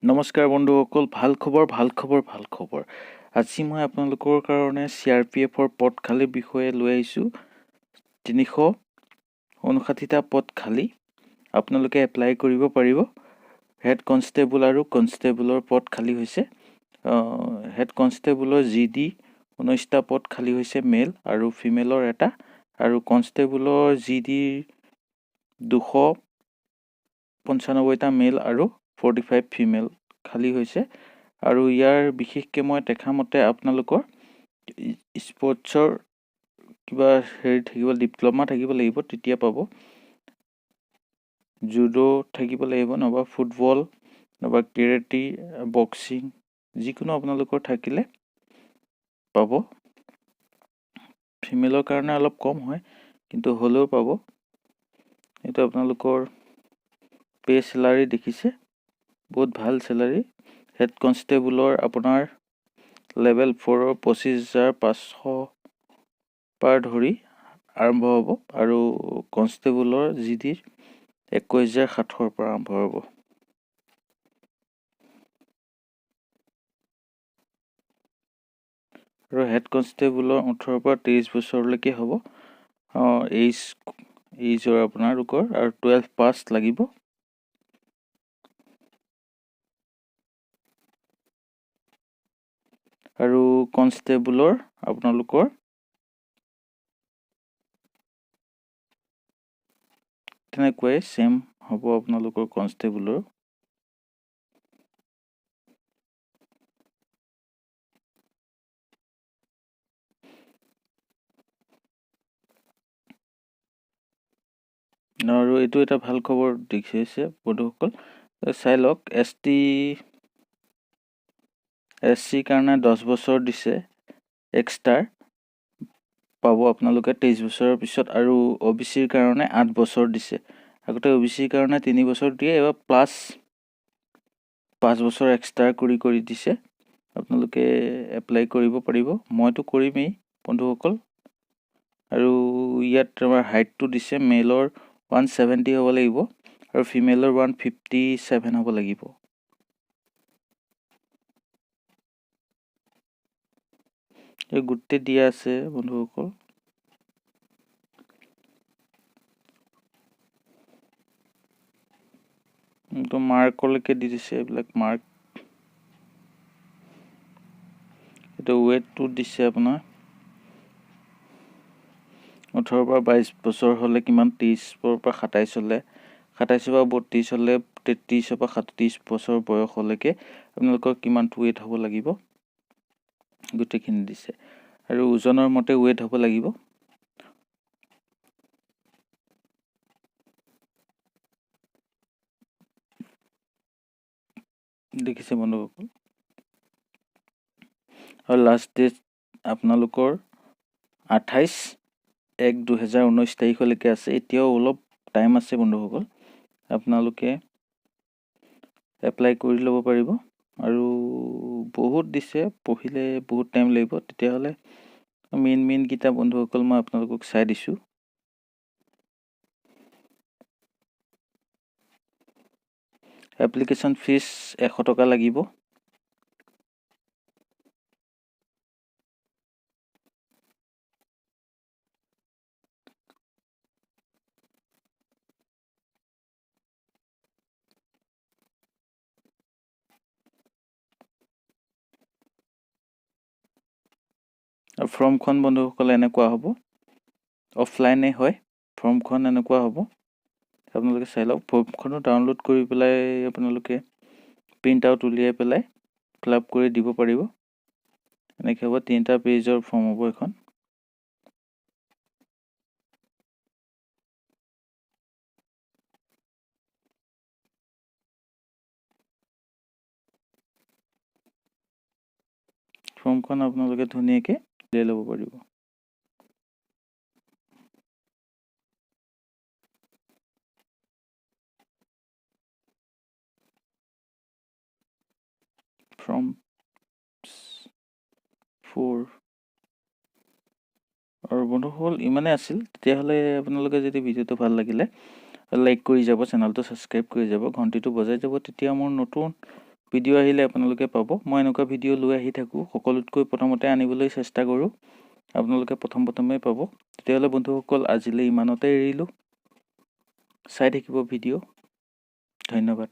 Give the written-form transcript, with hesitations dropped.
নমস্কাৰ বন্ধুসকল, ভাল খবৰ। আজি মই আপোনালোকৰ কাৰণে CRPFৰ পদ খালীৰ বিষয়ে লৈ আহিছোঁ। 359টা পদ খালী আপোনালোকে এপ্লাই কৰিব পাৰিব। হেড কনষ্টেবল আৰু কনষ্টেবলৰ পদ খালী হৈছে। হেড কনষ্টেবলৰ GD 19টা পদ খালী হৈছে, মেল আৰু ফিমেলৰ এটা, আৰু কনষ্টেবলৰ GD 295টা মেল আৰু 45 ফিমেল খালী হৈছে। আৰু ইয়াৰ বিশেষকৈ মই দেখা মতে আপোনালোকৰ স্পৰ্টছৰ কিবা থাকিব, ডিপ্ল'মা থাকিব লাগিব, তেতিয়া পাব। জুডো থাকিব লাগিব, নহবা ফুটবল, নহবা কেৰেটি, বক্সিং, যিকোনো আপোনালোকৰ থাকিলে পাব। ফিমেলৰ কাৰণে অলপ কম হয়, কিন্তু হ'লেও পাব। এইটো আপোনালোকৰ পে চেলাৰী দেখিছে, বহুত ভাল চেলাৰী। হেড কনষ্টেবলৰ আপোনাৰ লেভেল 4ৰ 25,500 পৰা ধৰি আৰম্ভ হ'ব, আৰু কনষ্টেবলৰ GD 21,700 পৰা আৰম্ভ হ'ব। আৰু হেড কনষ্টেবলৰ 18 পৰা 23 বছৰলৈকে হ'ব এইজৰ আপোনালোকৰ, আৰু 12 পাছ লাগিব। আৰু কনষ্টেবলৰ আপোনালোকৰ তেনেকুৱাই চেম হ'ব আপোনালোকৰ কনষ্টেবলৰ। আৰু এইটো এটা ভাল খবৰ দেখিছে বন্ধুসকল, চাই লওক। SC কাৰণে 10 বছৰ দিছে এক্সট্ৰা পাব আপোনালোকে 23 বছৰৰ পিছত, আৰু OBCৰ কাৰণে 8 বছৰ দিছে। আগতে OBCৰ কাৰণে 3 বছৰ দিয়ে, এবাৰ প্লাছ 5 বছৰ এক্সট্ৰা কৰি দিছে। আপোনালোকে এপ্লাই কৰিব পাৰিব, মইতো কৰিমেই বন্ধুসকল। আৰু ইয়াত আমাৰ হাইটটো দিছে, মেলৰ 170 হ'ব লাগিব আৰু ফিমেলৰ 157 হ'ব লাগিব। এই গোটেই দিয়া আছে বন্ধুসকল। মাৰ্কলৈকে দি দিছে, এইবিলাক মাৰ্ক। এইটো ৱেটটো দিছে আপোনাৰ 18 পৰা 22 বছৰ হ'লে কিমান, 23 পৰা 27 হ'লে, 27 পৰা 32 হ'লে, 33 পৰা 37 বছৰ বয়সলৈকে আপোনালোকৰ কিমানটো ৱেট হ'ব লাগিব, গোটেইখিনি দিছে। আৰু ওজনৰ মতে ৱেট হ'ব লাগিব। দেখিছে বন্ধুসকল। আৰু লাষ্ট ডেট আপোনালোকৰ 28/1/2019 তাৰিখলৈকে আছে। এতিয়াও অলপ টাইম আছে বন্ধুসকল, আপোনালোকে এপ্লাই কৰি ল'ব পাৰিব। আৰু বহুত দিছে, পঢ়িলে বহুত টাইম লাগিব। তেতিয়াহ'লে মেইনকেইটা বন্ধুসকল মই আপোনালোকক চাই দিছোঁ। এপ্লিকেশ্যন ফিজ 100 টকা লাগিব। আৰু ফৰ্মখন বন্ধুসকল এনেকুৱা হ'ব, অফলাইনে হয় ফৰ্মখন, এনেকুৱা হ'ব। আপোনালোকে চাই লওক, ফৰ্মখনো ডাউনলোড কৰি পেলাই আপোনালোকে প্ৰিণ্ট আউট উলিয়াই পেলাই ফিল আপ কৰি দিব পাৰিব। এনেকৈ হ'ব, 3টা পেজৰ ফৰ্ম হ'ব এখন। ফৰ্মখন আপোনালোকে ধুনীয়াকৈ উলিয়াই ল'ব পাৰিব। ফৰ্ম 4 আৰু বন্ধুসকল ইমানেই আছিল। তেতিয়াহ'লে আপোনালোকে যদি ভিডিঅ'টো ভাল লাগিলে লাইক কৰি যাব, চেনেলটো ছাবস্ক্ৰাইব কৰি যাব, ঘণ্টিটো বজাই যাব, তেতিয়া মোৰ নতুন ভিডিঅ' আহিলে আপোনালোকে পাব। মই এনেকুৱা ভিডিঅ' লৈ আহি থাকোঁ, সকলোতকৈ প্ৰথমতে আনিবলৈ চেষ্টা কৰোঁ। আপোনালোকে প্ৰথমেই পাব। তেতিয়াহ'লে বন্ধুসকল আজিলৈ ইমানতে এৰিলোঁ। চাই থাকিব ভিডিঅ'। ধন্যবাদ।